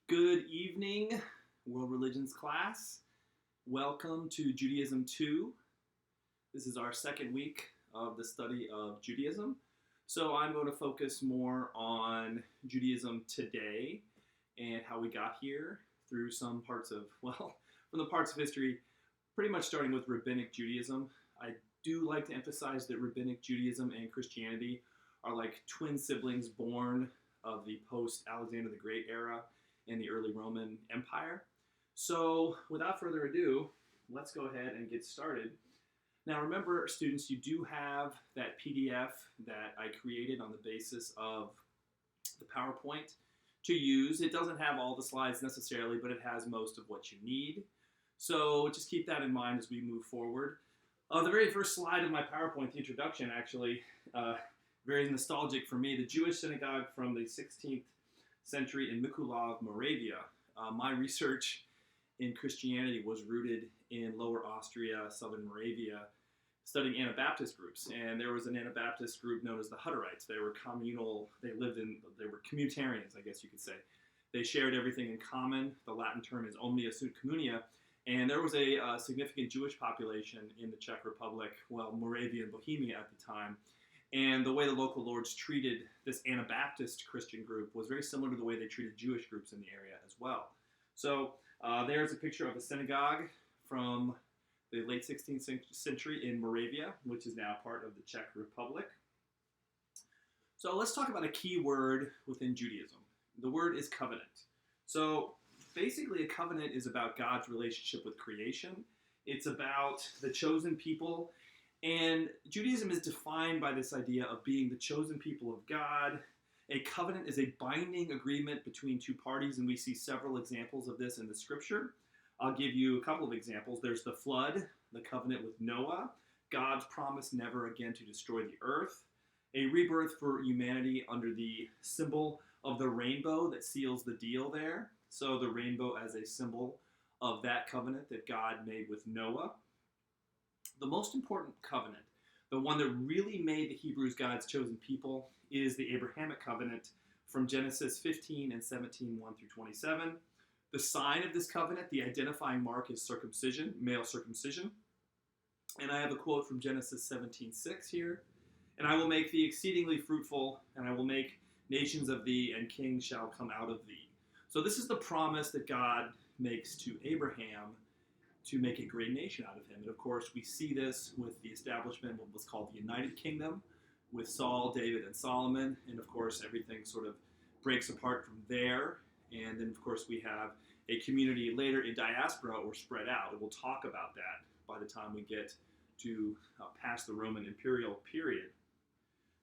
Good evening, World Religions class. Welcome to Judaism II. This is our second week of the study of Judaism. So I'm going to focus more on Judaism today and how we got here through some parts of, from the parts of history, pretty much starting with Rabbinic Judaism. I do like to emphasize that Rabbinic Judaism and Christianity are like twin siblings born of the post-Alexander the Great era in the early Roman Empire. So without further ado, let's go ahead and get started. Now remember, students, you do have that PDF that I created on the basis of the PowerPoint to use. It doesn't have all the slides necessarily, but it has most of what you need. So just keep that in mind as we move forward. The very first slide of my PowerPoint, the introduction, actually, very nostalgic for me. The Jewish synagogue from the 16th century in Mykolaiv, Moravia. My research in Christianity was rooted in Lower Austria, Southern Moravia, studying Anabaptist groups. And there was an Anabaptist group known as the Hutterites. They were communal, they were communitarians, I guess you could say. They shared everything in common. The Latin term is omnia sunt communia. And there was a significant Jewish population in the Czech Republic, Moravia and Bohemia at the time. And the way the local lords treated this Anabaptist Christian group was very similar to the way they treated Jewish groups in the area as well. So there's a picture of a synagogue from the late 16th century in Moravia, which is now part of the Czech Republic. So let's talk about a key word within Judaism. The word is covenant. So basically a covenant is about God's relationship with creation. It's about the chosen people. And Judaism is defined by this idea of being the chosen people of God. A covenant is a binding agreement between two parties, and we see several examples of this in the scripture. I'll give you a couple of examples. There's the flood, the covenant with Noah, God's promise never again to destroy the earth, a rebirth for humanity under the symbol of the rainbow that seals the deal there. So the rainbow as a symbol of that covenant that God made with Noah. The most important covenant, the one that really made the Hebrews God's chosen people, is the Abrahamic covenant from Genesis 15 and 17, 1 through 27. The sign of this covenant, the identifying mark, is circumcision, male circumcision. And I have a quote from Genesis 17:6 here. And I will make thee exceedingly fruitful, and I will make nations of thee, and kings shall come out of thee. So this is the promise that God makes to Abraham to make a great nation out of him. And of course, we see this with the establishment of what was called the United Kingdom, with Saul, David, and Solomon. And of course, everything sort of breaks apart from there. And then, of course, we have a community later in diaspora or spread out. And we'll talk about that by the time we get to past the Roman imperial period.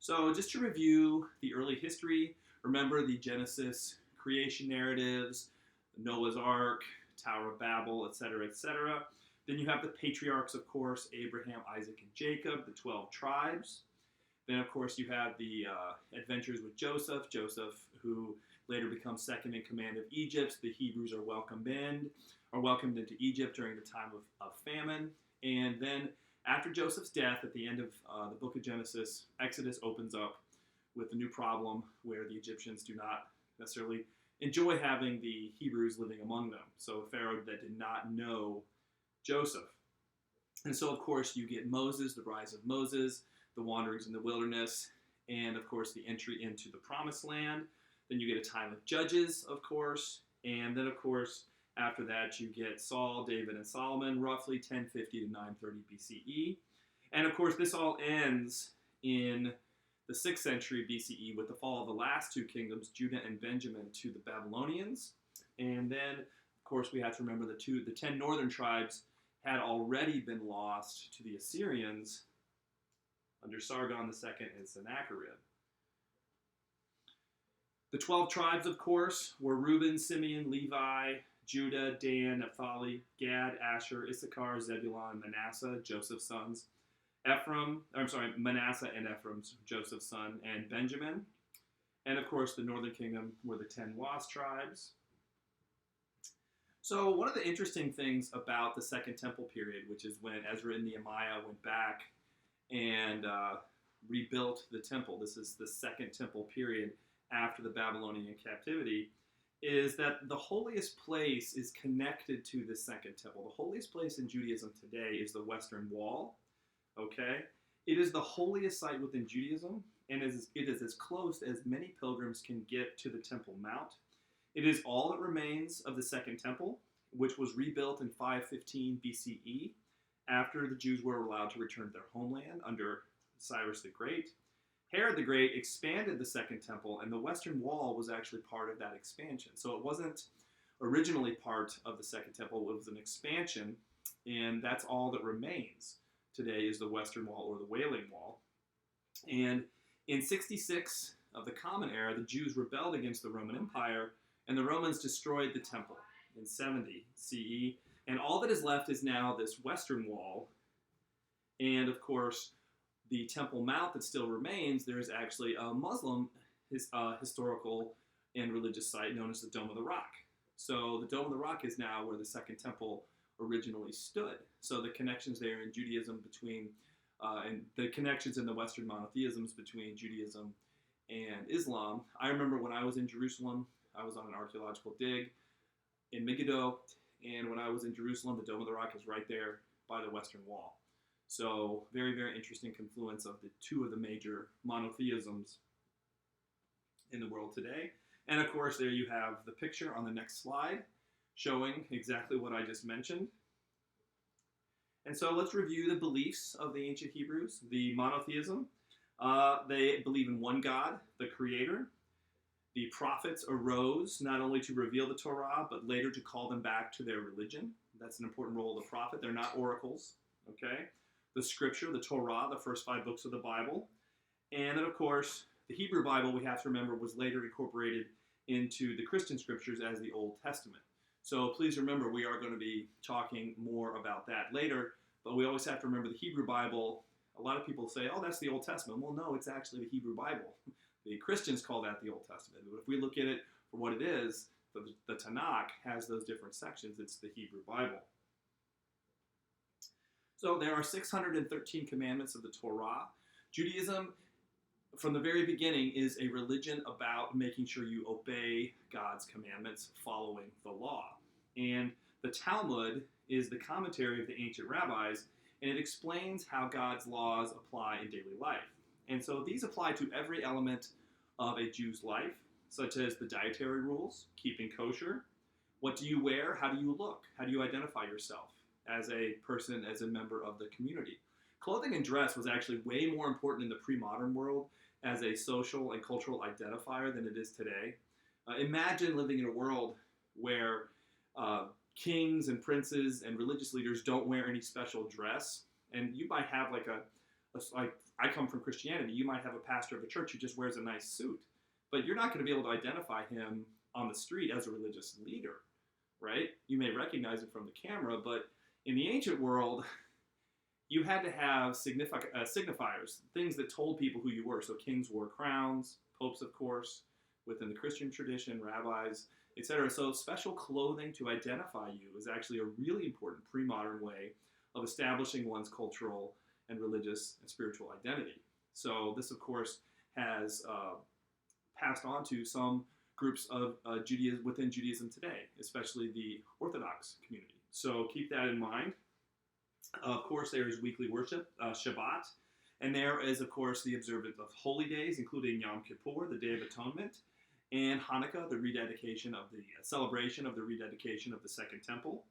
So just to review the early history, remember the Genesis creation narratives, Noah's Ark, Tower of Babel, etc., etc. Then you have the patriarchs, of course, Abraham, Isaac, and Jacob, the 12 tribes. Then, of course, you have the adventures with Joseph, who later becomes second in command of Egypt. The Hebrews are welcomed into Egypt during the time of famine. And then after Joseph's death, at the end of the book of Genesis, Exodus opens up with a new problem where the Egyptians do not necessarily enjoy having the Hebrews living among them. So a Pharaoh that did not know Joseph. And so, of course, you get Moses, the rise of Moses, the wanderings in the wilderness, and, of course, the entry into the promised land. Then you get a time of Judges, of course. And then, of course, after that, you get Saul, David, and Solomon, roughly 1050 to 930 BCE. And, of course, this all ends in the 6th century BCE with the fall of the last two kingdoms, Judah and Benjamin, to the Babylonians. And then, of course, we have to remember the 10 northern tribes had already been lost to the Assyrians under Sargon II and Sennacherib. The 12 tribes, of course, were Reuben, Simeon, Levi, Judah, Dan, Naphtali, Gad, Asher, Issachar, Zebulun, Manasseh, Joseph's sons. Manasseh and Ephraim's Joseph's son, and Benjamin. And of course, the northern kingdom were the 10 lost tribes. So one of the interesting things about the Second Temple period, which is when Ezra and Nehemiah went back and rebuilt the temple, this is the Second Temple period after the Babylonian captivity, is that the holiest place is connected to the second temple. The holiest place in Judaism today is the Western Wall, okay? It is the holiest site within Judaism, and it is as close as many pilgrims can get to the Temple Mount. It is all that remains of the Second Temple, which was rebuilt in 515 BCE after the Jews were allowed to return to their homeland under Cyrus the Great. Herod the Great expanded the Second Temple, and the Western Wall was actually part of that expansion. So it wasn't originally part of the Second Temple, it was an expansion, and that's all that remains today is the Western Wall or the Wailing Wall. And in 66 of the Common Era, the Jews rebelled against the Roman Empire, and the Romans destroyed the temple in 70 CE. And all that is left is now this Western Wall, and of course, the Temple Mount that still remains, there's actually a Muslim historical and religious site known as the Dome of the Rock. So the Dome of the Rock is now where the Second Temple originally stood. So the connections there in Judaism between, and the connections in the Western monotheisms between Judaism and Islam. I remember when I was in Jerusalem, I was on an archaeological dig in Megiddo, and when I was in Jerusalem, the Dome of the Rock is right there by the Western Wall. So very, very interesting confluence of the two of the major monotheisms in the world today. And of course, there you have the picture on the next slide showing exactly what I just mentioned. And so let's review the beliefs of the ancient Hebrews. The monotheism, they believe in one God, the Creator. The prophets arose not only to reveal the Torah, but later to call them back to their religion. That's an important role of the prophet. They're not oracles, okay? The scripture, the Torah, the first 5 books of the Bible. And then, of course, the Hebrew Bible, we have to remember, was later incorporated into the Christian scriptures as the Old Testament. So please remember, we are going to be talking more about that later, but we always have to remember the Hebrew Bible. A lot of people say, oh, that's the Old Testament. Well, no, it's actually the Hebrew Bible. The Christians call that the Old Testament. But if we look at it for what it is, the Tanakh has those different sections. It's the Hebrew Bible. So there are 613 commandments of the Torah. Judaism, from the very beginning, is a religion about making sure you obey God's commandments, following the law. And the Talmud is the commentary of the ancient rabbis, and it explains how God's laws apply in daily life. And so these apply to every element of a Jew's life, such as the dietary rules, keeping kosher, what do you wear, how do you look, how do you identify yourself as a person, as a member of the community. Clothing and dress was actually way more important in the pre-modern world as a social and cultural identifier than it is today. Imagine living in a world where kings and princes and religious leaders don't wear any special dress, and you might have like I come from Christianity, you might have a pastor of a church who just wears a nice suit, but you're not going to be able to identify him on the street as a religious leader, right? You may recognize him from the camera, but in the ancient world, you had to have signifiers, things that told people who you were. So kings wore crowns, popes, of course, within the Christian tradition, rabbis, etc. So special clothing to identify you is actually a really important pre-modern way of establishing one's cultural and religious and spiritual identity. So this, of course, has passed on to some groups of Judaism within Judaism today, especially the Orthodox community. So keep that in mind. Of course, there is weekly worship, Shabbat, and there is, of course, the observance of holy days, including Yom Kippur, the Day of Atonement, and Hanukkah, the rededication of the celebration of the rededication of the Second Temple.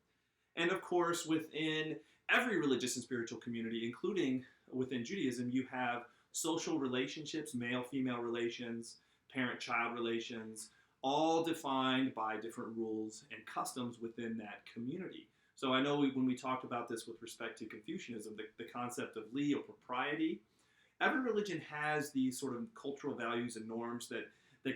And of course, within every religious and spiritual community, including within Judaism, you have social relationships, male-female relations, parent-child relations, all defined by different rules and customs within that community. So I know when we talked about this with respect to Confucianism, the concept of li, or propriety, every religion has these sort of cultural values and norms that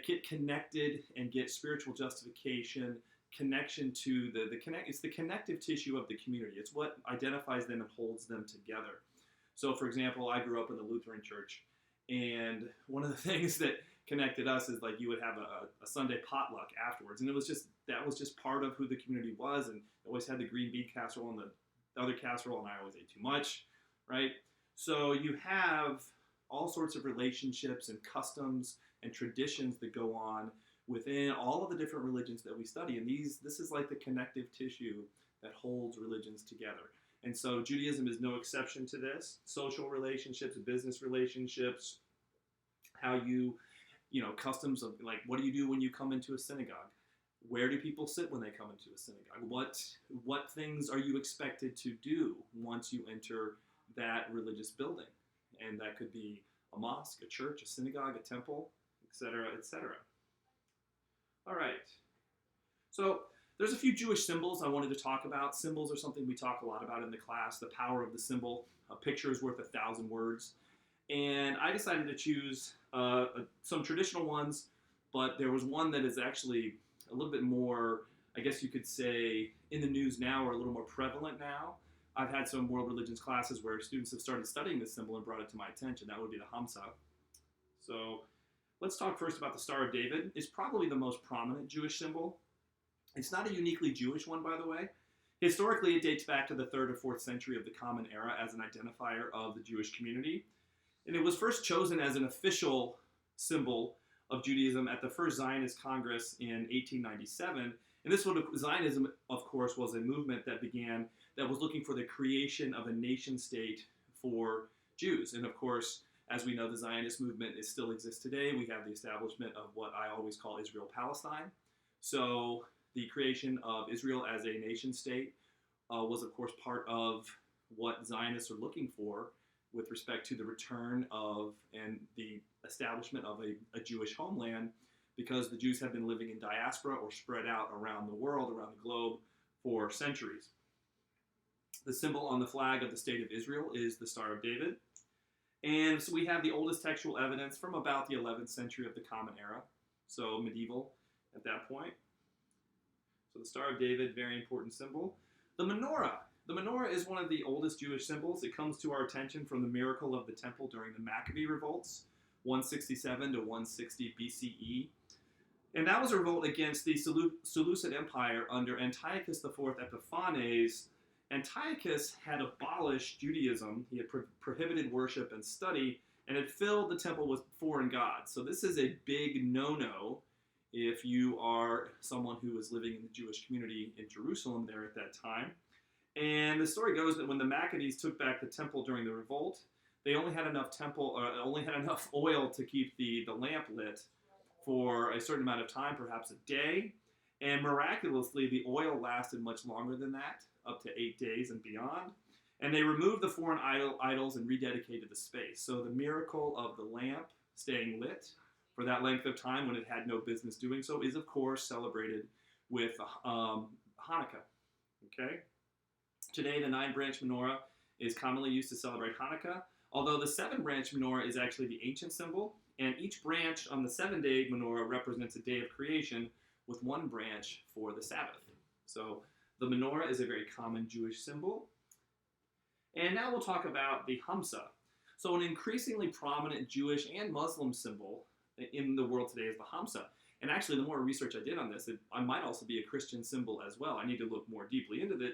get connected and get spiritual justification, connection to it's the connective tissue of the community. It's what identifies them and holds them together. So for example, I grew up in the Lutheran church, and one of the things that connected us is like you would have a Sunday potluck afterwards, and that was just part of who the community was, and always had the green bean casserole and the other casserole, and I always ate too much, right? So you have all sorts of relationships and customs and traditions that go on within all of the different religions that we study. And this is like the connective tissue that holds religions together. And so Judaism is no exception to this. Social relationships, business relationships, how customs of, like, what do you do when you come into a synagogue? Where do people sit when they come into a synagogue? What things are you expected to do once you enter that religious building? And that could be a mosque, a church, a synagogue, a temple, etc., etc. All right. So there's a few Jewish symbols I wanted to talk about. Symbols are something we talk a lot about in the class, the power of the symbol. A picture is worth 1,000 words. And I decided to choose some traditional ones, but there was one that is actually a little bit more, I guess you could say, in the news now, or a little more prevalent now. I've had some world religions classes where students have started studying this symbol and brought it to my attention. That would be the Hamsa. So let's talk first about the Star of David. It's probably the most prominent Jewish symbol. It's not a uniquely Jewish one, by the way. Historically, it dates back to the 3rd or 4th century of the Common Era as an identifier of the Jewish community. And it was first chosen as an official symbol of Judaism at the First Zionist Congress in 1897. And Zionism, of course, was a movement that was looking for the creation of a nation state for Jews. And of course, as we know, the Zionist movement still exists today. We have the establishment of what I always call Israel-Palestine. So the creation of Israel as a nation state was, of course, part of what Zionists are looking for with respect to the return of and the establishment of a Jewish homeland, because the Jews have been living in diaspora or spread out around the world, around the globe, for centuries. The symbol on the flag of the State of Israel is the Star of David. And so we have the oldest textual evidence from about the 11th century of the Common Era, so medieval at that point. So the Star of David, very important symbol. The menorah. The menorah is one of the oldest Jewish symbols. It comes to our attention from the miracle of the temple during the Maccabee revolts, 167 to 160 BCE. And that was a revolt against the Seleucid Empire under Antiochus IV Epiphanes. Antiochus had abolished Judaism. He had prohibited worship and study, and had filled the temple with foreign gods. So this is a big no-no if you are someone who was living in the Jewish community in Jerusalem there at that time. And the story goes that when the Maccabees took back the temple during the revolt, they only had enough oil to keep the lamp lit for a certain amount of time, perhaps a day. And miraculously, the oil lasted much longer than that, up to 8 days and beyond. And they removed the foreign idols and rededicated the space. So the miracle of the lamp staying lit for that length of time when it had no business doing so is, of course, celebrated with Hanukkah. Okay? Today, the 9-branch menorah is commonly used to celebrate Hanukkah, although the 7-branch menorah is actually the ancient symbol, and each branch on the 7-day menorah represents a day of creation, with one branch for the Sabbath. So the menorah is a very common Jewish symbol. And now we'll talk about the Hamsa. So an increasingly prominent Jewish and Muslim symbol in the world today is the Hamsa. And actually, the more research I did on this, it might also be a Christian symbol as well. I need to look more deeply into it.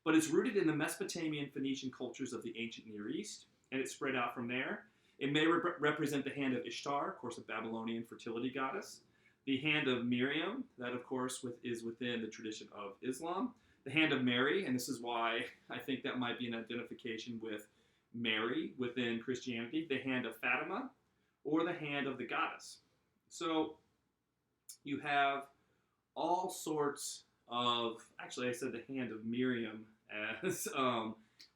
But it's rooted in the Mesopotamian Phoenician cultures of the ancient Near East, and it's spread out from there. It may represent the hand of Ishtar, of course, a Babylonian fertility goddess. The hand of Miriam, that, of course, is within the tradition of Islam. The hand of Mary, and this is why I think that might be an identification with Mary within Christianity. The hand of Fatima, or the hand of the goddess. So you have all sorts of, actually I said the hand of Miriam as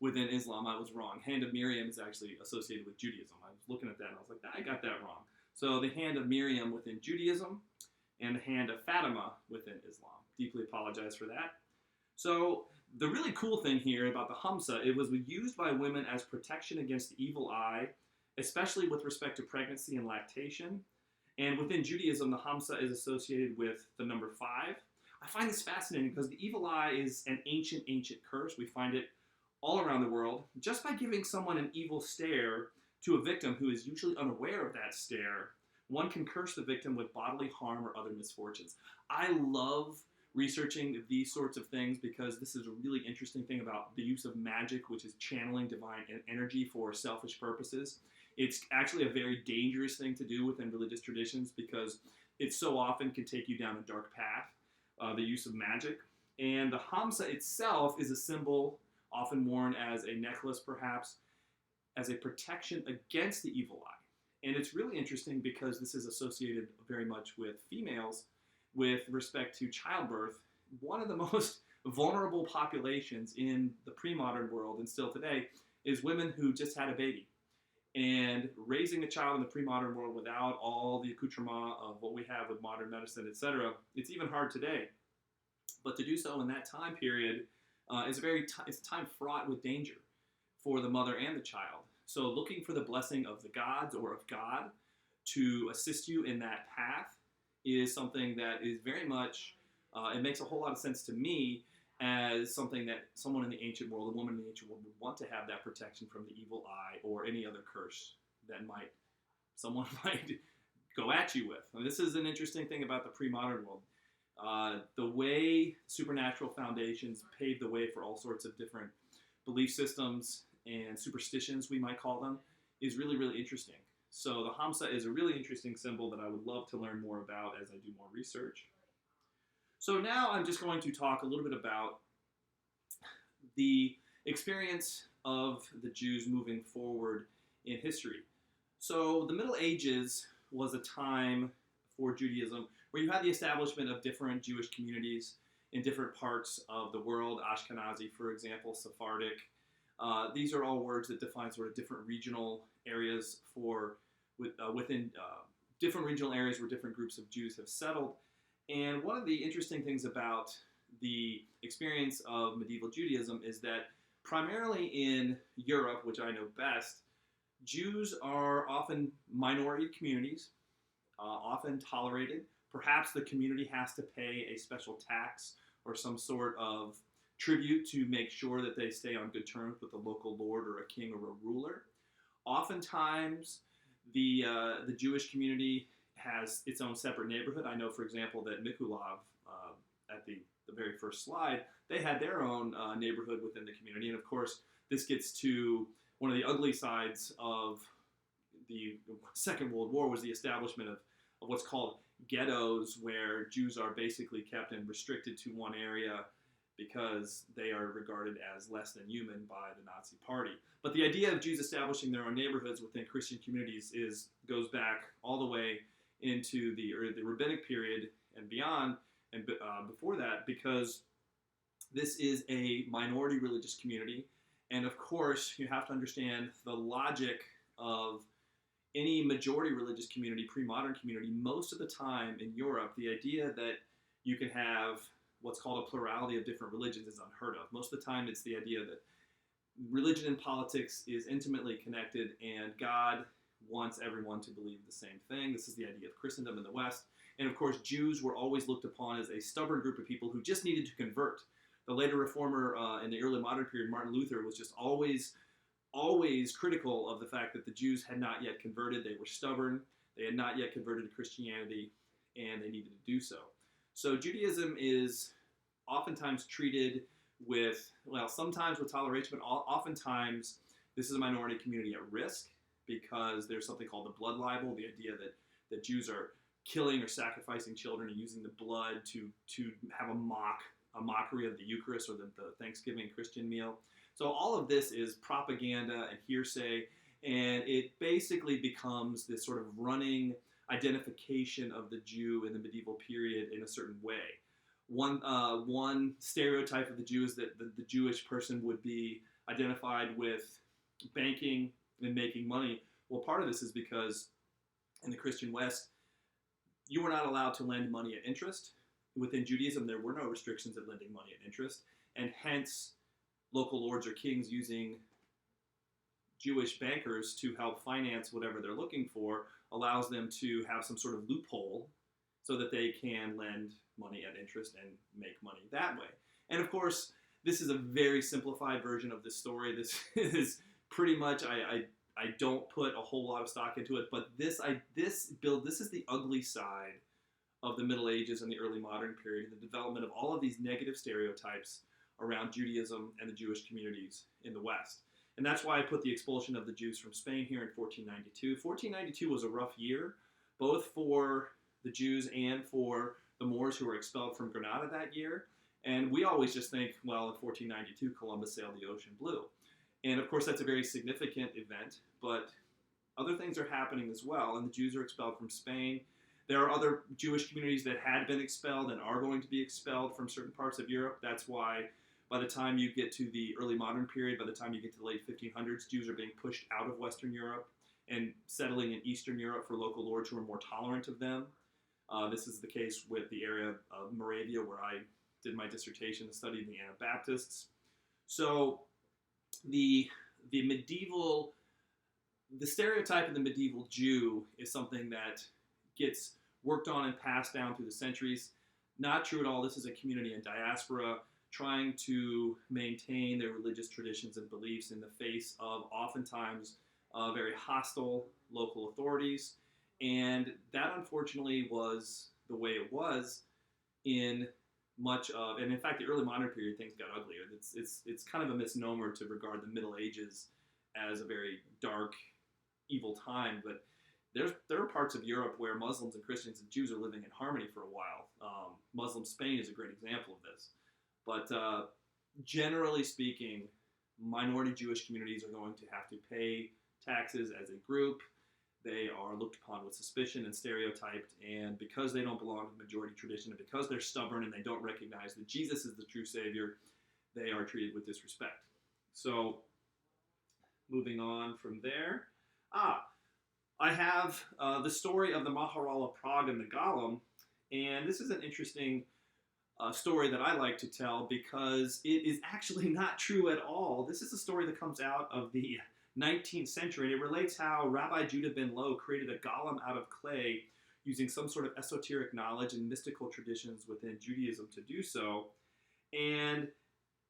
within Islam. I was wrong. Hand of Miriam is actually associated with Judaism. I was looking at that and I was like, I got that wrong. So the hand of Miriam within Judaism and the hand of Fatima within Islam. Deeply apologize for that. So the really cool thing here about the Hamsa, it was used by women as protection against the evil eye, especially with respect to pregnancy and lactation. And within Judaism, the Hamsa is associated with the number 5. I find this fascinating because the evil eye is an ancient curse. We find it all around the world. Just by giving someone an evil stare to a victim who is usually unaware of that stare, one can curse the victim with bodily harm or other misfortunes. I love researching these sorts of things because this is a really interesting thing about the use of magic, which is channeling divine energy for selfish purposes. It's actually a very dangerous thing to do within religious traditions because it so often can take you down a dark path, the use of magic. And the Hamsa itself is a symbol often worn as a necklace, perhaps, as a protection against the evil eye. And it's really interesting because this is associated very much with females with respect to childbirth. One of the most vulnerable populations in the pre-modern world and still today is women who just had a baby. And raising a child in the pre-modern world without all the accoutrement of what we have with modern medicine, etc., it's even hard today. But to do so in that time period is it's a time fraught with danger for the mother and the child. So looking for the blessing of the gods or of God to assist you in that path is something that is very much, it makes a whole lot of sense to me as something that someone in the ancient world, a woman in the ancient world, would want to have that protection from the evil eye or any other curse that someone might go at you with. And this is an interesting thing about the pre-modern world. The way supernatural foundations paved the way for all sorts of different belief systems and superstitions, we might call them, is really, really interesting. So the Hamsa is a really interesting symbol that I would love to learn more about as I do more research. So now I'm just going to talk a little bit about the experience of the Jews moving forward in history. So the Middle Ages was a time for Judaism where you had the establishment of different Jewish communities in different parts of the world. Ashkenazi, for example, Sephardic. These are all words that define sort of different regional areas within different regional areas where different groups of Jews have settled. And one of the interesting things about the experience of medieval Judaism is that primarily in Europe, which I know best, Jews are often minority communities, often tolerated. Perhaps the community has to pay a special tax or some sort of tribute to make sure that they stay on good terms with the local lord or a king or a ruler. Oftentimes, the Jewish community has its own separate neighborhood. I know, for example, that Mykolaiv, at the very first slide, they had their own neighborhood within the community. And of course, this gets to one of the ugly sides of the Second World War, was the establishment of what's called ghettos, where Jews are basically kept and restricted to one area because they are regarded as less than human by the Nazi Party. But the idea of Jews establishing their own neighborhoods within Christian communities goes back all the way into the Rabbinic period and beyond, and before that, because this is a minority religious community. And of course, you have to understand the logic of any majority religious community, pre-modern community. Most of the time in Europe, the idea that you can have what's called a plurality of different religions is unheard of. Most of the time, it's the idea that religion and politics is intimately connected, and God wants everyone to believe the same thing. This is the idea of Christendom in the West. And of course, Jews were always looked upon as a stubborn group of people who just needed to convert. The later reformer in the early modern period, Martin Luther, was just always critical of the fact that the Jews had not yet converted. They were stubborn. They had not yet converted to Christianity, and they needed to do so. So Judaism is oftentimes treated with, well, sometimes with toleration, but oftentimes this is a minority community at risk because there's something called the blood libel, the idea that Jews are killing or sacrificing children and using the blood to have a mockery of the Eucharist or the Thanksgiving Christian meal. So all of this is propaganda and hearsay, and it basically becomes this sort of running identification of the Jew in the medieval period in a certain way. One stereotype of the Jew is that the Jewish person would be identified with banking and making money. Well, part of this is because in the Christian West, you were not allowed to lend money at interest. Within Judaism, there were no restrictions at lending money at interest, and hence local lords or kings using Jewish bankers to help finance whatever they're looking for allows them to have some sort of loophole so that they can lend money at interest and make money that way. And of course, this is a very simplified version of this story. This is pretty much, I don't put a whole lot of stock into it, but this is the ugly side of the Middle Ages and the early modern period, the development of all of these negative stereotypes around Judaism and the Jewish communities in the West. And that's why I put the expulsion of the Jews from Spain here in 1492. 1492 was a rough year, both for the Jews and for the Moors who were expelled from Granada that year. And we always just think, well, in 1492, Columbus sailed the ocean blue. And of course, that's a very significant event, but other things are happening as well, and the Jews are expelled from Spain. There are other Jewish communities that had been expelled and are going to be expelled from certain parts of Europe. That's why by the time you get to the early modern period, by the time you get to the late 1500s, Jews are being pushed out of Western Europe and settling in Eastern Europe for local lords who are more tolerant of them. This is the case with the area of Moravia, where I did my dissertation to study the Anabaptists. So the stereotype of the medieval Jew is something that gets worked on and passed down through the centuries. Not true at all. This is a community in diaspora trying to maintain their religious traditions and beliefs in the face of oftentimes very hostile local authorities. And that unfortunately was the way it was in much of, and in fact, the early modern period, things got uglier. It's kind of a misnomer to regard the Middle Ages as a very dark, evil time, but there are parts of Europe where Muslims and Christians and Jews are living in harmony for a while. Muslim Spain is a great example of this. But generally speaking, minority Jewish communities are going to have to pay taxes as a group. They are looked upon with suspicion and stereotyped, and because they don't belong to the majority tradition, and because they're stubborn and they don't recognize that Jesus is the true Savior, they are treated with disrespect. So, moving on from there. I have the story of the Maharal of Prague and the Golem, and this is an interesting story that I like to tell because it is actually not true at all. This is a story that comes out of the 19th century, and it relates how Rabbi Judah ben Lo created a golem out of clay using some sort of esoteric knowledge and mystical traditions within Judaism to do so. And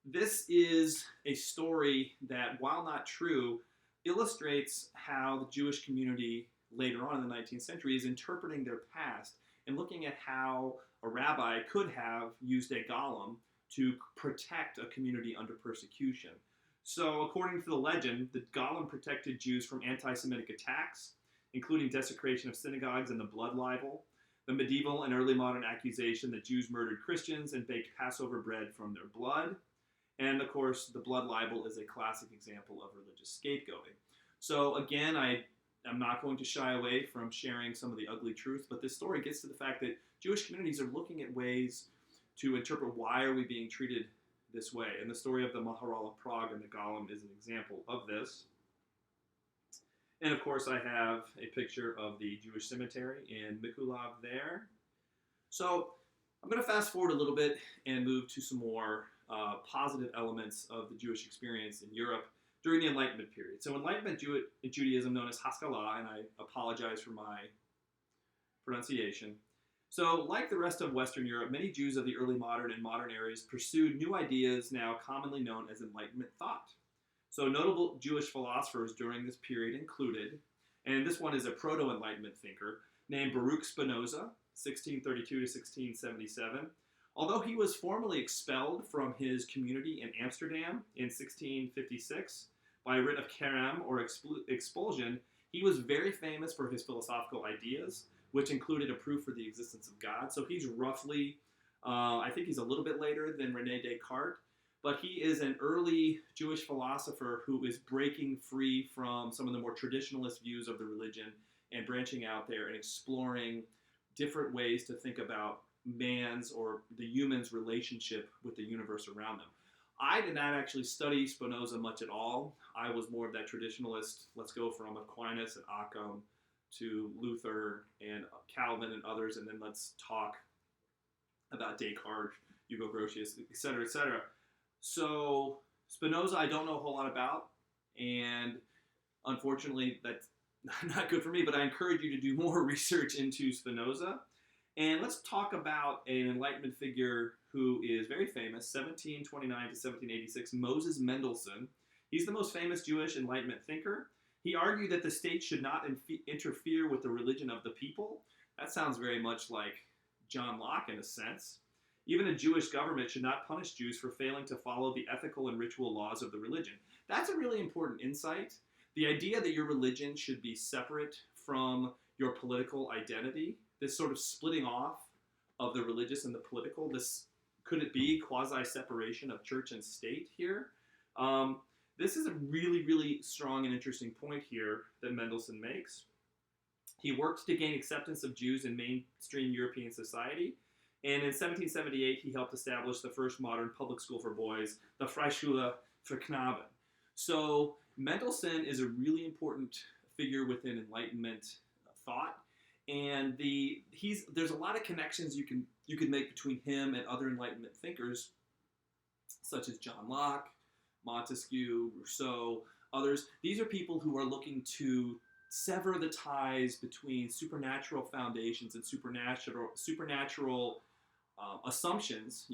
this is a story that, while not true, illustrates how the Jewish community later on in the 19th century is interpreting their past and looking at how a rabbi could have used a golem to protect a community under persecution. So, according to the legend, the golem protected Jews from anti-Semitic attacks, including desecration of synagogues and the blood libel, the medieval and early modern accusation that Jews murdered Christians and baked Passover bread from their blood, and of course, the blood libel is a classic example of religious scapegoating. So again, I'm not going to shy away from sharing some of the ugly truth, but this story gets to the fact that Jewish communities are looking at ways to interpret why are we being treated this way. And the story of the Maharal of Prague and the Golem is an example of this. And of course, I have a picture of the Jewish cemetery in Mykolaiv there. So I'm going to fast forward a little bit and move to some more positive elements of the Jewish experience in Europe during the Enlightenment period. So Enlightenment Judaism, known as Haskalah, and I apologize for my pronunciation. So like the rest of Western Europe, many Jews of the early modern and modern eras pursued new ideas now commonly known as Enlightenment thought. So notable Jewish philosophers during this period included, and this one is a proto-Enlightenment thinker, named Baruch Spinoza, 1632 to 1677. Although he was formally expelled from his community in Amsterdam in 1656 by a writ of Kerem or expulsion, he was very famous for his philosophical ideas, which included a proof for the existence of God. So he's roughly, I think he's a little bit later than René Descartes, but he is an early Jewish philosopher who is breaking free from some of the more traditionalist views of the religion and branching out there and exploring different ways to think about man's or the human's relationship with the universe around them. I did not actually study Spinoza much at all. I was more of that traditionalist, let's go from Aquinas and Occam to Luther and Calvin and others, and then let's talk about Descartes, Hugo Grotius, etc., etc. So Spinoza I don't know a whole lot about, and unfortunately that's not good for me, but I encourage you to do more research into Spinoza. And let's talk about an Enlightenment figure who is very famous, 1729 to 1786, Moses Mendelssohn. He's the most famous Jewish Enlightenment thinker. He argued that the state should not interfere with the religion of the people. That sounds very much like John Locke in a sense. Even a Jewish government should not punish Jews for failing to follow the ethical and ritual laws of the religion. That's a really important insight. The idea that your religion should be separate from your political identity, this sort of splitting off of the religious and the political. Could it be quasi-separation of church and state here? This is a really, really strong and interesting point here that Mendelssohn makes. He worked to gain acceptance of Jews in mainstream European society, and in 1778 he helped establish the first modern public school for boys, the Freischule für Knaben. So Mendelssohn is a really important figure within Enlightenment thought, and there's a lot of connections you can make between him and other Enlightenment thinkers, such as John Locke, Montesquieu, Rousseau, others. These are people who are looking to sever the ties between supernatural foundations and supernatural assumptions.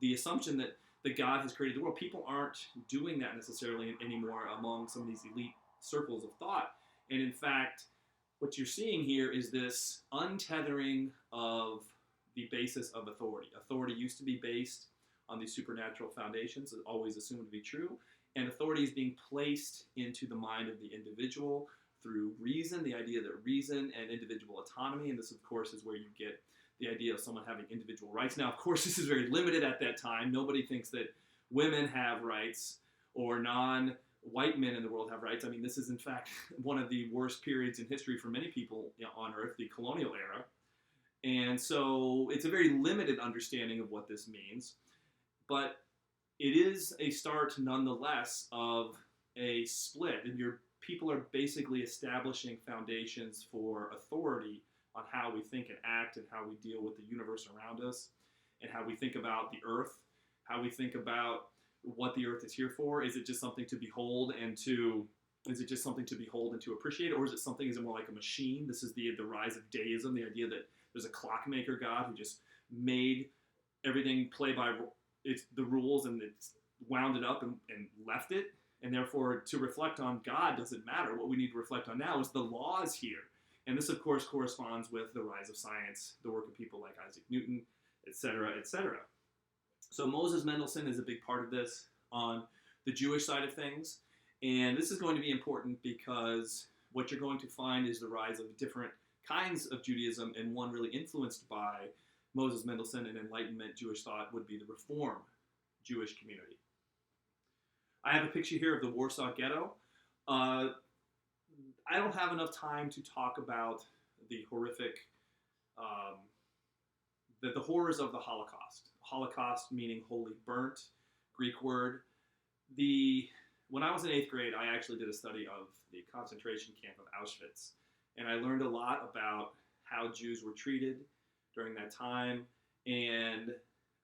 The assumption that God has created the world. People aren't doing that necessarily anymore among some of these elite circles of thought. And in fact, what you're seeing here is this untethering of the basis of authority. Authority used to be based on these supernatural foundations, always assumed to be true, and authority is being placed into the mind of the individual through reason, the idea that reason and individual autonomy, and this of course is where you get the idea of someone having individual rights. Now of course this is very limited at that time. Nobody thinks that women have rights or non-white men in the world have rights. I mean, this is in fact one of the worst periods in history for many people on earth, the colonial era. And so it's a very limited understanding of what this means. But it is a start, nonetheless, of a split, and people are basically establishing foundations for authority on how we think and act and how we deal with the universe around us, and how we think about the earth, how we think about what the earth is here for. Is it just something to behold and to appreciate, or is it something? Is it more like a machine? This is the rise of deism, the idea that there's a clockmaker God who just made everything play by the rules and it's wound it up and left it, and therefore to reflect on God doesn't matter. What we need to reflect on now is the laws here. And this of course corresponds with the rise of science, the work of people like Isaac Newton, etc., etc. So Moses Mendelssohn is a big part of this on the Jewish side of things, and this is going to be important because what you're going to find is the rise of different kinds of Judaism, and one really influenced by Moses Mendelssohn and Enlightenment Jewish thought would be the Reform Jewish community. I have a picture here of the Warsaw Ghetto. I don't have enough time to talk about the horrific, the horrors of the Holocaust. Holocaust meaning holy burnt, Greek word. When I was in 8th grade, I actually did a study of the concentration camp of Auschwitz, and I learned a lot about how Jews were treated during that time, and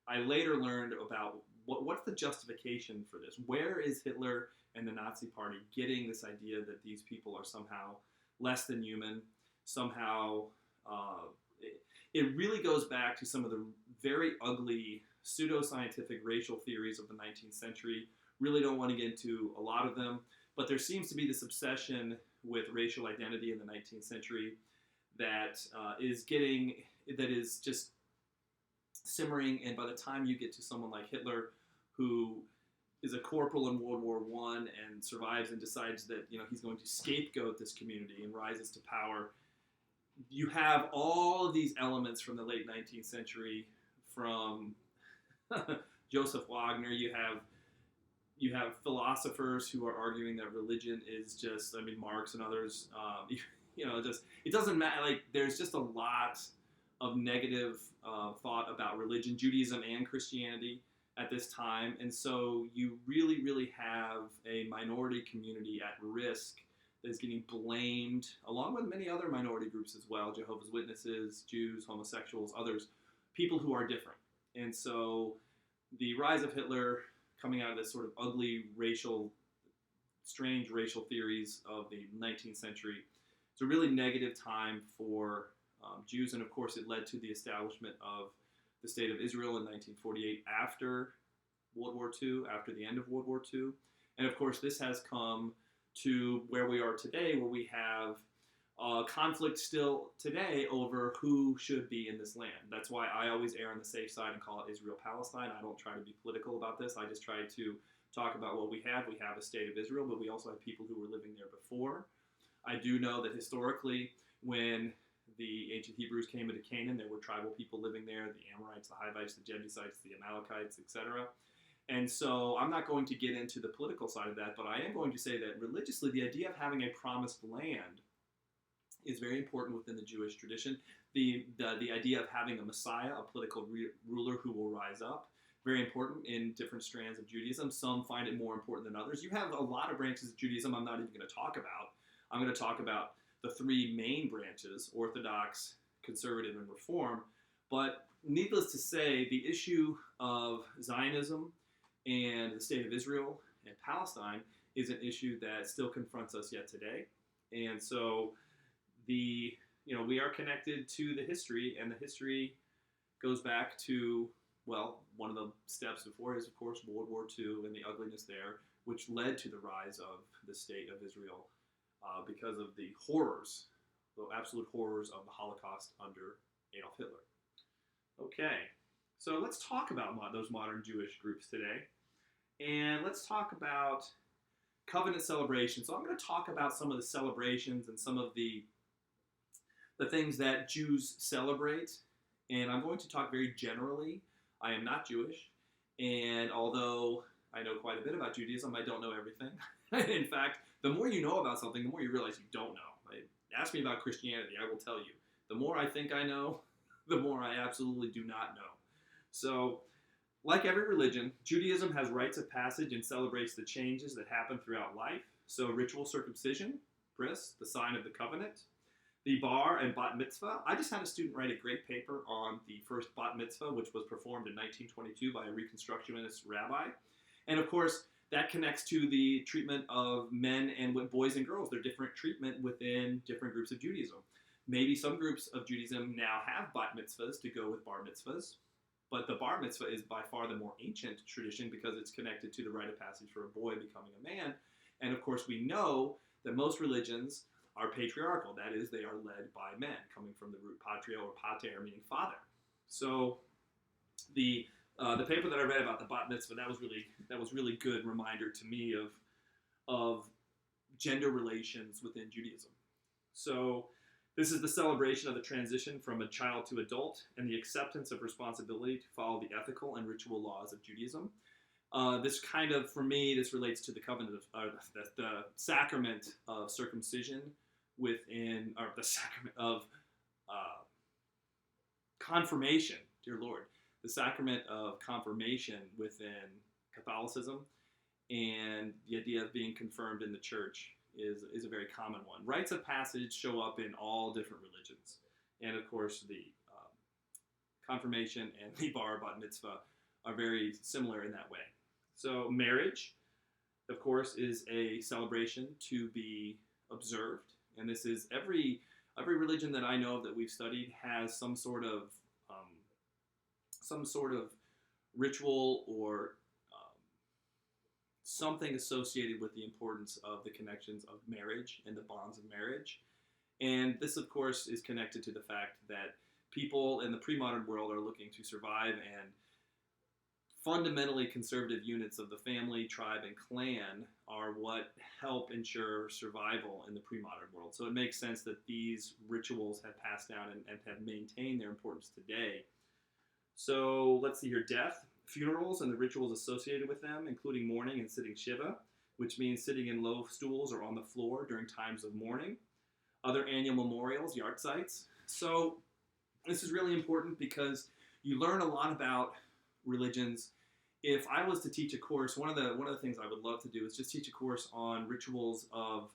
I later learned about what's the justification for this? Where is Hitler and the Nazi Party getting this idea that these people are somehow less than human, somehow, it really goes back to some of the very ugly pseudoscientific racial theories of the 19th century. Really don't want to get into a lot of them, but there seems to be this obsession with racial identity in the 19th century that is just simmering, and by the time you get to someone like Hitler, who is a corporal in World War I and survives and decides that he's going to scapegoat this community and rises to power, you have all of these elements from the late 19th century, from Joseph Wagner. You have philosophers who are arguing that religion is just, Marx and others, it doesn't matter. Like, there's just a lot of negative thought about religion, Judaism and Christianity at this time. And so you really, really have a minority community at risk that is getting blamed, along with many other minority groups as well, Jehovah's Witnesses, Jews, homosexuals, others, people who are different. And so the rise of Hitler, coming out of this sort of ugly strange racial theories of the 19th century, it's a really negative time for Jews, and of course it led to the establishment of the State of Israel in 1948 after World War II, after the end of World War II. And of course this has come to where we are today, where we have conflict still today over who should be in this land. That's why I always err on the safe side and call it Israel-Palestine. I don't try to be political about this. I just try to talk about what we have. We have a state of Israel, but we also have people who were living there before. I do know that historically, when the ancient Hebrews came into Canaan, there were tribal people living there, the Amorites, the Hivites, the Jebusites, the Amalekites, etc. And so I'm not going to get into the political side of that, but I am going to say that religiously, the idea of having a promised land is very important within the Jewish tradition. The idea of having a Messiah, a political ruler who will rise up, very important in different strands of Judaism. Some find it more important than others. You have a lot of branches of Judaism I'm not even going to talk about. I'm going to talk about the three main branches, Orthodox, Conservative, and Reform. But needless to say, the issue of Zionism and the state of Israel and Palestine is an issue that still confronts us yet today. And so we are connected to the history, and the history goes back to, well, one of the steps before is, of course, World War II and the ugliness there, which led to the rise of the state of Israel because of the horrors, the absolute horrors of the Holocaust under Adolf Hitler. Okay, so let's talk about those modern Jewish groups today. And let's talk about covenant celebrations. So I'm going to talk about some of the celebrations and some of the things that Jews celebrate. And I'm going to talk very generally. I am not Jewish. And although I know quite a bit about Judaism, I don't know everything. In fact, the more you know about something, the more you realize you don't know. Ask me about Christianity, I will tell you. The more I think I know, the more I absolutely do not know. So, like every religion, Judaism has rites of passage and celebrates the changes that happen throughout life. So ritual circumcision, bris, the sign of the covenant, the bar and bat mitzvah. I just had a student write a great paper on the first bat mitzvah, which was performed in 1922 by a Reconstructionist rabbi. And of course, that connects to the treatment of men and boys and girls, their different treatment within different groups of Judaism. Maybe some groups of Judaism now have bat mitzvahs to go with bar mitzvahs, but the bar mitzvah is by far the more ancient tradition because it's connected to the rite of passage for a boy becoming a man. And of course, we know that most religions are patriarchal. That is, they are led by men, coming from the root patria or pater, meaning father. So the paper that I read about the bat mitzvah, that was really good reminder to me of gender relations within Judaism. So this is the celebration of the transition from a child to adult and the acceptance of responsibility to follow the ethical and ritual laws of Judaism. This kind of, for me, this relates to the covenant of the sacrament of circumcision within, or the sacrament of confirmation, dear Lord, the sacrament of confirmation within Catholicism, and the idea of being confirmed in the church is a very common one. Rites of passage show up in all different religions, and of course the confirmation and the bar bat mitzvah are very similar in that way. So marriage, of course, is a celebration to be observed, and this is every religion that I know of that we've studied has some sort of ritual or something associated with the importance of the connections of marriage and the bonds of marriage. And this, of course, is connected to the fact that people in the pre-modern world are looking to survive, and fundamentally conservative units of the family, tribe, and clan are what help ensure survival in the pre-modern world. So it makes sense that these rituals have passed down and have maintained their importance today. So let's see here, death, funerals, and the rituals associated with them, including mourning and sitting shiva, which means sitting in low stools or on the floor during times of mourning. Other annual memorials, yard sites. So this is really important because you learn a lot about religions. If I was to teach a course, one of the things I would love to do is just teach a course on rituals of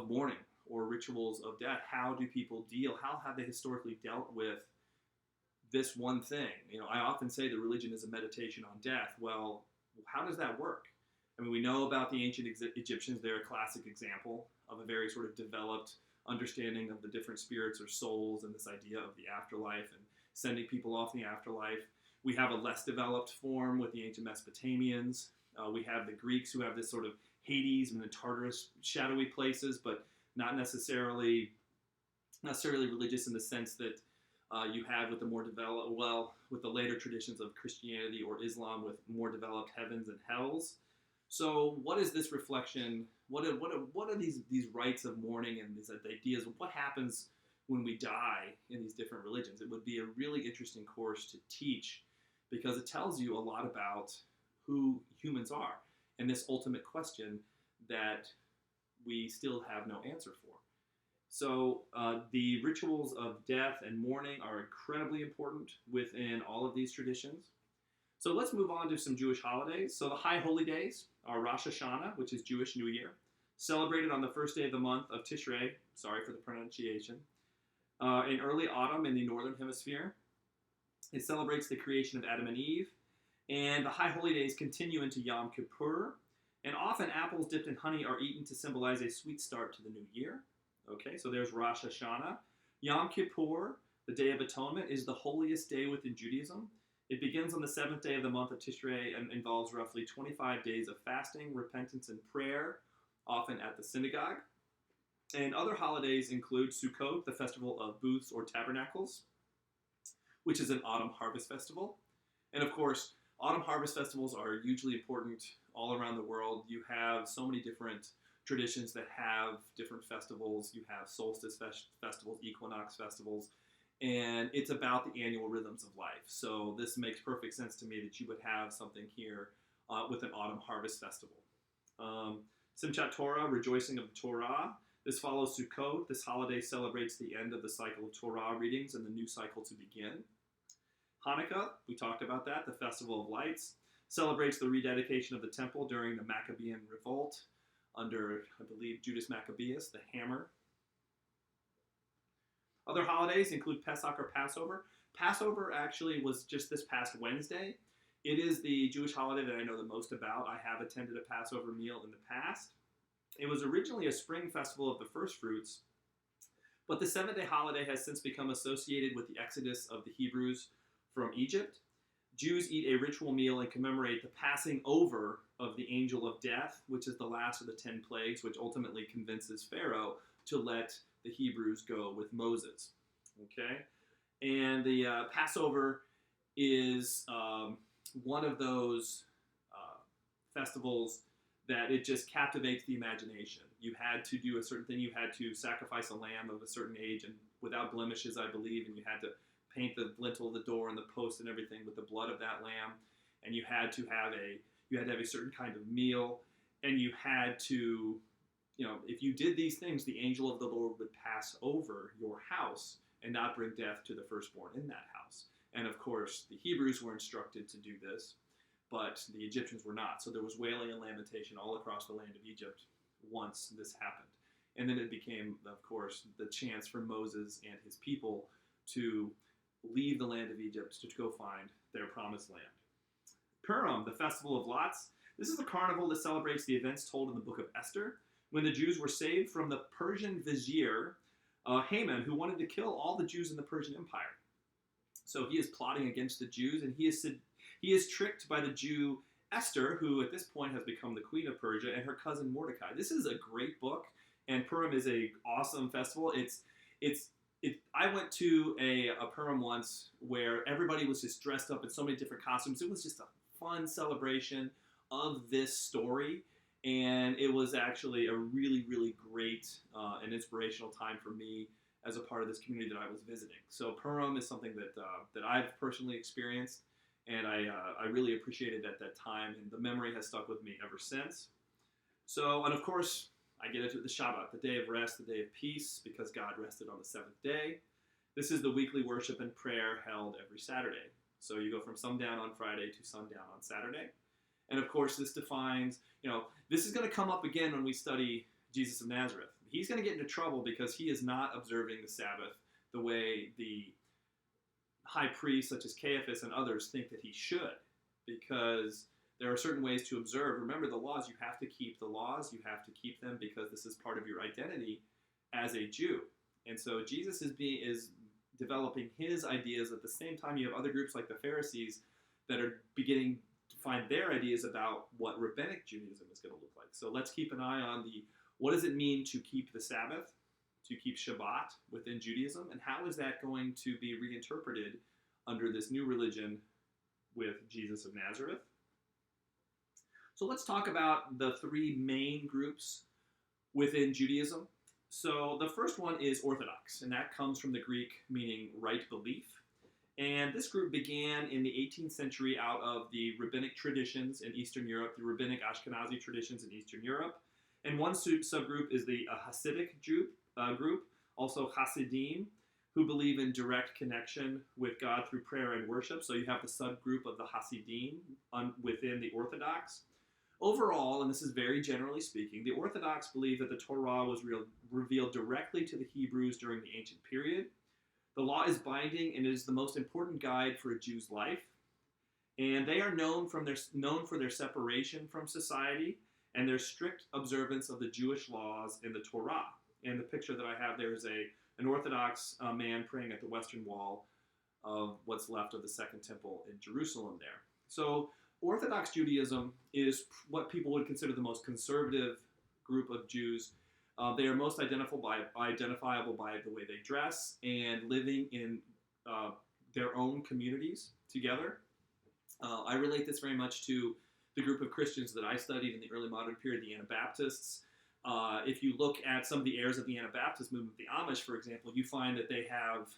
mourning or rituals of death. How do people deal? How have they historically dealt with this one thing? You know, I often say that religion is a meditation on death. Well, how does that work? I mean, we know about the ancient Egyptians. They're a classic example of a very sort of developed understanding of the different spirits or souls and this idea of the afterlife and sending people off in the afterlife. We have a less developed form with the ancient Mesopotamians. We have the Greeks who have this sort of Hades and the Tartarus shadowy places, but not necessarily religious in the sense that you have with the more developed, with the later traditions of Christianity or Islam with more developed heavens and hells. So what is this reflection? What are these rites of mourning and these ideas? What happens when we die in these different religions. It would be a really interesting course to teach because it tells you a lot about who humans are and this ultimate question that we still have no answer for. So the rituals of death and mourning are incredibly important within all of these traditions. So let's move on to some Jewish holidays. So the High Holy Days are Rosh Hashanah, which is Jewish New Year, celebrated on the first day of the month of Tishrei, sorry for the pronunciation, in early autumn in the Northern Hemisphere. It celebrates the creation of Adam and Eve. And the High Holy Days continue into Yom Kippur. And often apples dipped in honey are eaten to symbolize a sweet start to the new year. Okay, so there's Rosh Hashanah. Yom Kippur, the Day of Atonement, is the holiest day within Judaism. It begins on the 7th day of the month of Tishrei and involves roughly 25 days of fasting, repentance, and prayer, often at the synagogue. And other holidays include Sukkot, the festival of booths or tabernacles, which is an autumn harvest festival. And of course, autumn harvest festivals are hugely important all around the world. You have so many different traditions that have different festivals. You have solstice festivals, equinox festivals, and it's about the annual rhythms of life. So this makes perfect sense to me that you would have something here with an autumn harvest festival. Simchat Torah, rejoicing of the Torah. This follows Sukkot. This holiday celebrates the end of the cycle of Torah readings and the new cycle to begin. Hanukkah, we talked about that, the Festival of Lights, celebrates the rededication of the temple during the Maccabean revolt under, I believe, Judas Maccabeus, the hammer. Other holidays include Pesach or Passover. Passover actually was just this past Wednesday. It is the Jewish holiday that I know the most about. I have attended a Passover meal in the past. It was originally a spring festival of the first fruits, but the 7-day holiday has since become associated with the exodus of the Hebrews from Egypt. Jews eat a ritual meal and commemorate the passing over of the angel of death, which is the last of the 10 plagues, which ultimately convinces Pharaoh to let the Hebrews go with Moses. Okay? And the Passover is one of those festivals that it just captivates the imagination. You had to do a certain thing. You had to sacrifice a lamb of a certain age and without blemishes, I believe, and you had to paint the lintel of the door and the post and everything with the blood of that lamb. And you had to have a certain kind of meal, and you had to, if you did these things, the angel of the Lord would pass over your house and not bring death to the firstborn in that house. And of course, the Hebrews were instructed to do this, but the Egyptians were not. So there was wailing and lamentation all across the land of Egypt once this happened. And then it became, of course, the chance for Moses and his people to leave the land of Egypt to go find their promised land. Purim, the festival of lots. This is a carnival that celebrates the events told in the book of Esther, when the Jews were saved from the Persian vizier Haman, who wanted to kill all the Jews in the Persian Empire. So he is plotting against the Jews, and he is tricked by the Jew Esther, who at this point has become the queen of Persia, and her cousin Mordecai. This is a great book, and Purim is an awesome festival. I went to a Purim once where everybody was just dressed up in so many different costumes. It was just a fun celebration of this story, and it was actually a really, really great and inspirational time for me as a part of this community that I was visiting. So Purim is something that I've personally experienced, and I really appreciated at that time, and the memory has stuck with me ever since. So, and of course, I get into the Shabbat, the day of rest, the day of peace, because God rested on the 7th day. This is the weekly worship and prayer held every Saturday. So you go from sundown on Friday to sundown on Saturday. And of course, this defines, this is going to come up again when we study Jesus of Nazareth. He's going to get into trouble because he is not observing the Sabbath the way the high priests, such as Caiaphas and others, think that he should, because there are certain ways to observe. Remember the laws. You have to keep the laws. You have to keep them because this is part of your identity as a Jew. And so Jesus is developing his ideas. At the same time, you have other groups like the Pharisees that are beginning to find their ideas about what Rabbinic Judaism is going to look like. So let's keep an eye on what does it mean to keep the Sabbath, to keep Shabbat within Judaism, and how is that going to be reinterpreted under this new religion with Jesus of Nazareth? So let's talk about the three main groups within Judaism. So the first one is Orthodox, and that comes from the Greek meaning right belief. And this group began in the 18th century out of the Rabbinic traditions in Eastern Europe, the Rabbinic Ashkenazi traditions in Eastern Europe. And one subgroup is the Hasidic group, also Hasidim, who believe in direct connection with God through prayer and worship. So you have the subgroup of the Hasidim within the Orthodox. Overall, and this is very generally speaking, the Orthodox believe that the Torah was revealed directly to the Hebrews during the ancient period. The law is binding and is the most important guide for a Jew's life. And they are known for their separation from society and their strict observance of the Jewish laws in the Torah. And the picture that I have there is an Orthodox man praying at the Western Wall of what's left of the Second Temple in Jerusalem there. So Orthodox Judaism is what people would consider the most conservative group of Jews. They are most identifiable by the way they dress and living in their own communities together. I relate this very much to the group of Christians that I studied in the early modern period, the Anabaptists. If you look at some of the heirs of the Anabaptist movement, the Amish, for example, you find that they have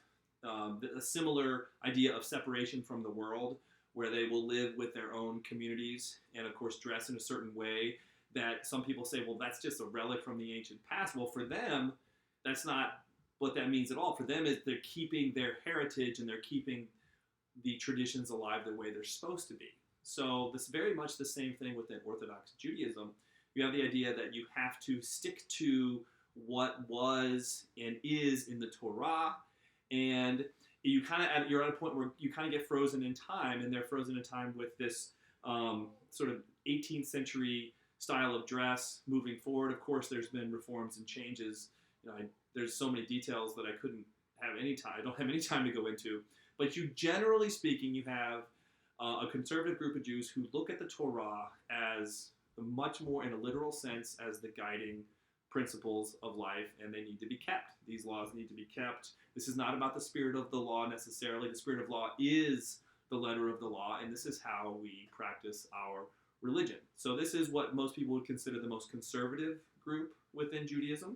a similar idea of separation from the world, where they will live with their own communities and, of course, dress in a certain way that some people say, well, that's just a relic from the ancient past. Well, for them, that's not what that means at all. For them, they're keeping their heritage and they're keeping the traditions alive the way they're supposed to be. So this is very much the same thing within Orthodox Judaism. You have the idea that you have to stick to what was and is in the Torah, and you're at a point where you kind of get frozen in time, and they're frozen in time with this sort of 18th century style of dress moving forward. Of course, there's been reforms and changes. There's so many details that I don't have any time to go into. But generally speaking, you have a conservative group of Jews who look at the Torah as much more in a literal sense as the guiding principles of life, and they need to be kept. These laws need to be kept. This is not about the spirit of the law necessarily. The spirit of law is the letter of the law, and this is how we practice our religion. So this is what most people would consider the most conservative group within Judaism.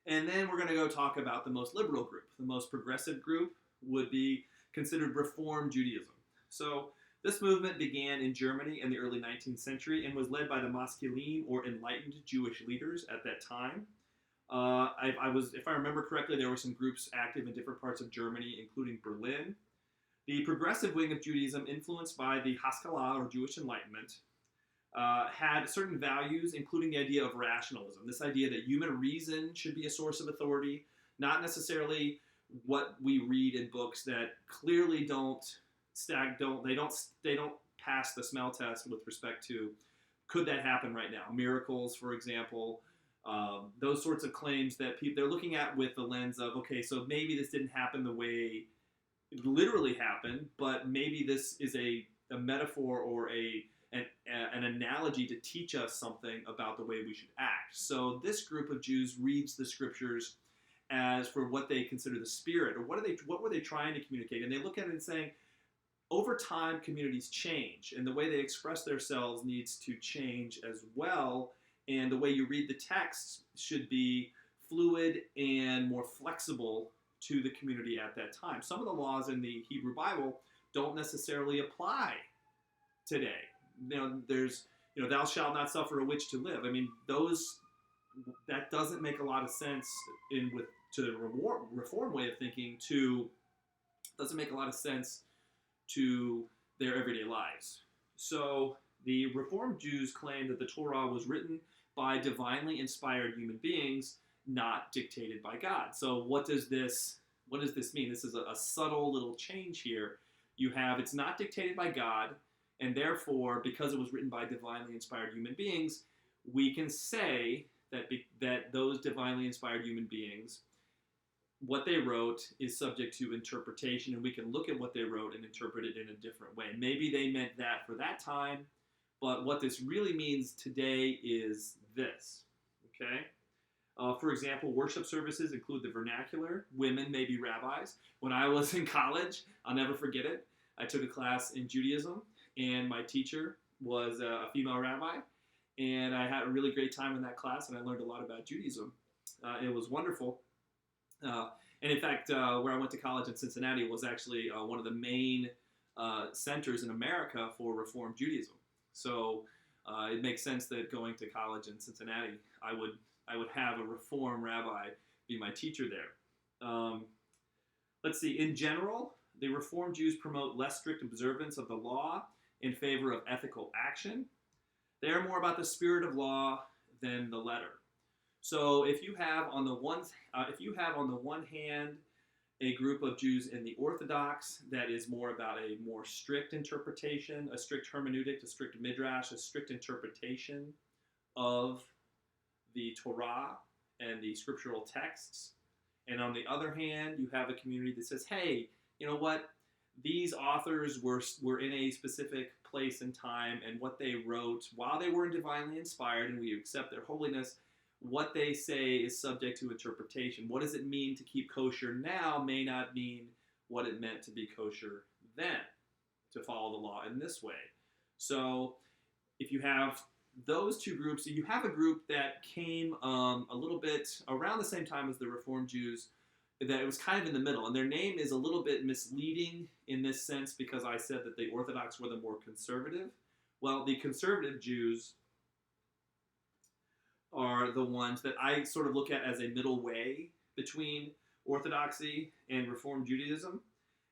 And then we're going to go talk about the most liberal group. The most progressive group would be considered Reform Judaism. So this movement began in Germany in the early 19th century and was led by the Maskilim, or enlightened Jewish leaders at that time. If I remember correctly, there were some groups active in different parts of Germany, including Berlin. The progressive wing of Judaism, influenced by the Haskalah, or Jewish Enlightenment, had certain values, including the idea of rationalism. This idea that human reason should be a source of authority, not necessarily what we read in books that clearly don't pass the smell test with respect to, could that happen right now? Miracles, for example, those sorts of claims that they're looking at with the lens of, okay, so maybe this didn't happen the way it literally happened, but maybe this is a metaphor or an analogy to teach us something about the way we should act. So this group of Jews reads the scriptures as for what they consider the spirit, or what were they trying to communicate, and they look at it and saying, over time, communities change, and the way they express themselves needs to change as well, and the way you read the text should be fluid and more flexible to the community at that time. Some of the laws in the Hebrew Bible don't necessarily apply today. There's, thou shalt not suffer a witch to live. I mean, that doesn't make a lot of sense to the Reform way of thinking. Doesn't make a lot of sense to their everyday lives. So the Reformed Jews claim that the Torah was written by divinely inspired human beings, not dictated by God. So what does this mean? This is a subtle little change here. It's not dictated by God, and therefore, because it was written by divinely inspired human beings, we can say that those divinely inspired human beings, what they wrote is subject to interpretation, and we can look at what they wrote and interpret it in a different way. Maybe they meant that for that time, but what this really means today is this, okay? For example, worship services include the vernacular. Women may be rabbis. When I was in college, I'll never forget it, I took a class in Judaism, and my teacher was a female rabbi, And I had a really great time in that class, and I learned a lot about Judaism. It was wonderful. And in fact, where I went to college in Cincinnati was actually one of the main centers in America for Reform Judaism. So it makes sense that going to college in Cincinnati, I would have a Reform rabbi be my teacher there. Let's see. In general, the Reform Jews promote less strict observance of the law in favor of ethical action. They are more about the spirit of law than the letter. So if you have on the one hand a group of Jews in the Orthodox that is more about a more strict interpretation, a strict hermeneutic, a strict midrash, a strict interpretation of the Torah and the scriptural texts. And on the other hand, you have a community that says, hey, you know what? These authors were in a specific place and time, and what they wrote, while they were divinely inspired and we accept their holiness, what they say is subject to interpretation. What does it mean to keep kosher now may not mean what it meant to be kosher then, to follow the law in this way. So if you have those two groups, you have a group that came a little bit around the same time as the Reform Jews, that it was kind of in the middle. And their name is a little bit misleading in this sense because I said that the Orthodox were the more conservative. Well, the conservative Jews are the ones that I sort of look at as a middle way between Orthodoxy and Reform Judaism.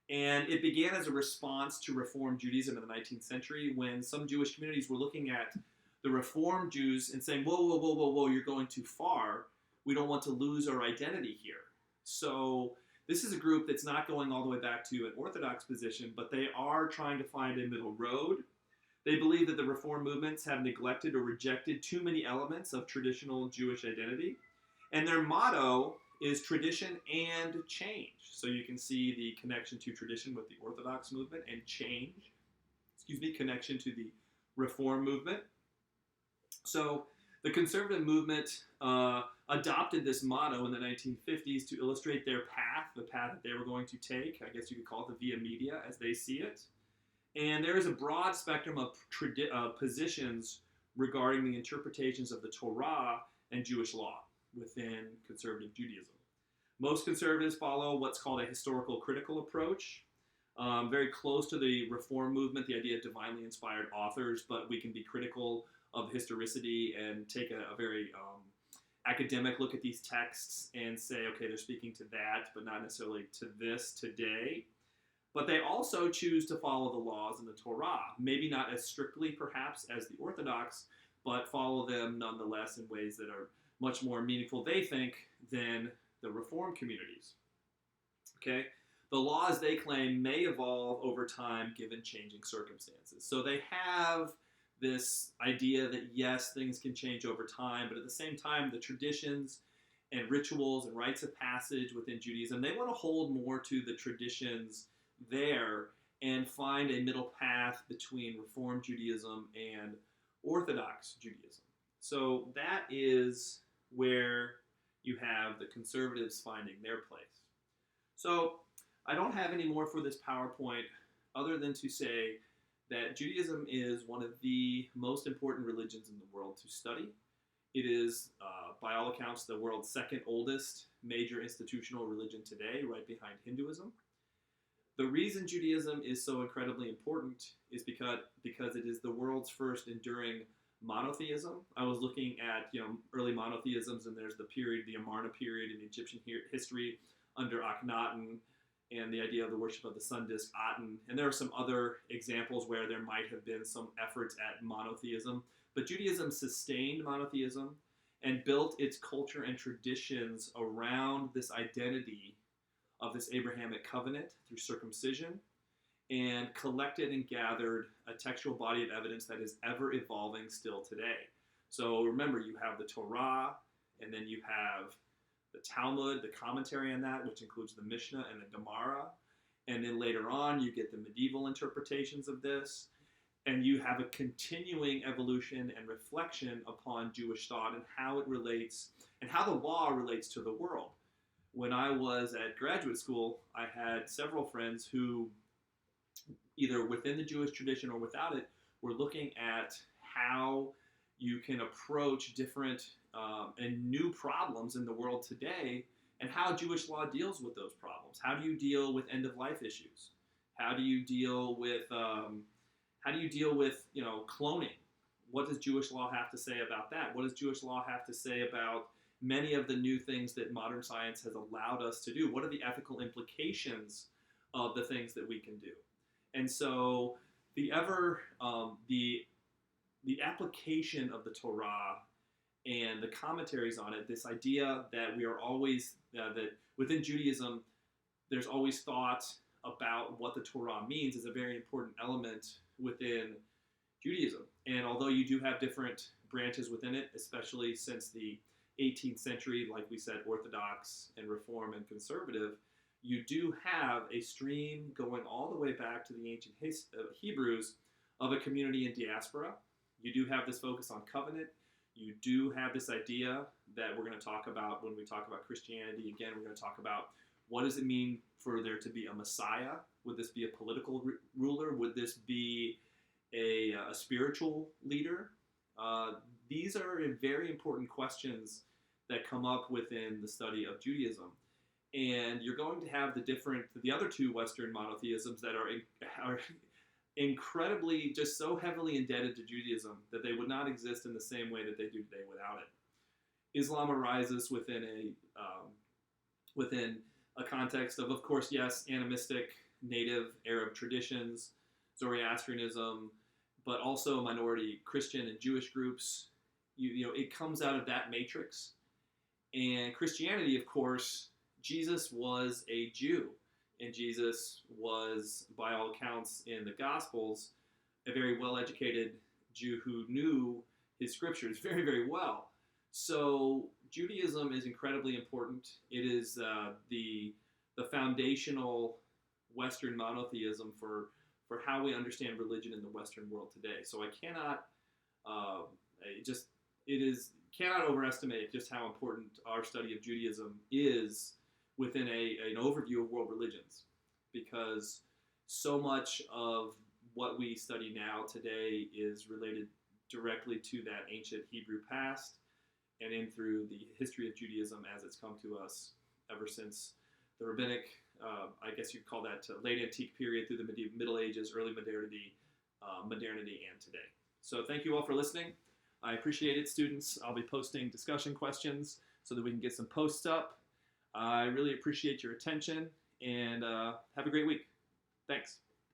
And it began as a response to Reform Judaism in the 19th century when some Jewish communities were looking at the Reform Jews and saying, whoa, whoa, whoa, whoa, whoa, you're going too far. We don't want to lose our identity here. So this is a group that's not going all the way back to an Orthodox position, but they are trying to find a middle road. They believe that the Reform movements have neglected or rejected too many elements of traditional Jewish identity. And their motto is tradition and change. So you can see the connection to tradition with the Orthodox movement and connection to the Reform movement. So the conservative movement adopted this motto in the 1950s to illustrate their path, the path that they were going to take. I guess you could call it the via media as they see it. And there is a broad spectrum of positions regarding the interpretations of the Torah and Jewish law within conservative Judaism. Most conservatives follow what's called a historical critical approach, very close to the Reform movement, the idea of divinely inspired authors, but we can be critical of historicity and take a very academic look at these texts and say, okay, they're speaking to that, but not necessarily to this today. But they also choose to follow the laws in the Torah, maybe not as strictly perhaps as the Orthodox, but follow them nonetheless in ways that are much more meaningful, they think, than the Reform communities. Okay? The laws, they claim, may evolve over time given changing circumstances. So they have this idea that, yes, things can change over time, but at the same time, the traditions and rituals and rites of passage within Judaism, they want to hold more to the traditions there and find a middle path between Reform Judaism and Orthodox Judaism. So that is where you have the conservatives finding their place. So I don't have any more for this PowerPoint other than to say that Judaism is one of the most important religions in the world to study. It is, by all accounts, the world's second oldest major institutional religion today, right behind Hinduism. The reason Judaism is so incredibly important is because it is the world's first enduring monotheism. I was looking at early monotheisms, and there's the Amarna period in Egyptian history under Akhenaten, and the idea of the worship of the sun disk Aten. And there are some other examples where there might have been some efforts at monotheism. But Judaism sustained monotheism and built its culture and traditions around this identity of this Abrahamic covenant through circumcision, and collected and gathered a textual body of evidence that is ever evolving still today. So remember, you have the Torah, and then you have the Talmud, the commentary on that, which includes the Mishnah and the Gemara. And then later on, you get the medieval interpretations of this. And you have a continuing evolution and reflection upon Jewish thought and how it relates, and how the law relates to the world. When I was at graduate school, I had several friends who, either within the Jewish tradition or without it, were looking at how you can approach different and new problems in the world today, and how Jewish law deals with those problems. How do you deal with end-of-life issues? How do you deal with cloning? What does Jewish law have to say about that? What does Jewish law have to say about many of the new things that modern science has allowed us to do? What are the ethical implications of the things that we can do? And so the application of the Torah and the commentaries on it, this idea that we are always, that within Judaism, there's always thought about what the Torah means, is a very important element within Judaism. And although you do have different branches within it, especially since the 18th century, like we said, Orthodox and Reform and Conservative, you do have a stream going all the way back to the ancient Hebrews of a community in diaspora. You do have this focus on covenant. You do have this idea that we're going to talk about when we talk about Christianity. Again, we're going to talk about what does it mean for there to be a Messiah? Would this be a political ruler? Would this be a spiritual leader? These are very important questions that come up within the study of Judaism. And you're going to have the other two Western monotheisms that are incredibly, just so heavily indebted to Judaism that they would not exist in the same way that they do today without it. Islam arises within a context of course, yes, animistic, native Arab traditions, Zoroastrianism, but also minority Christian and Jewish groups. It comes out of that matrix. And Christianity, of course, Jesus was a Jew, and Jesus was, by all accounts in the Gospels, a very well-educated Jew who knew his scriptures very, very well. So Judaism is incredibly important. It is the foundational Western monotheism for how we understand religion in the Western world today. So I cannot overestimate just how important our study of Judaism is within an overview of world religions, because so much of what we study now today is related directly to that ancient Hebrew past and in through the history of Judaism as it's come to us ever since the Rabbinic, I guess you'd call that late antique period through the Middle Ages, early modernity, and today. So thank you all for listening. I appreciate it, students. I'll be posting discussion questions so that we can get some posts up. I really appreciate your attention, and have a great week. Thanks.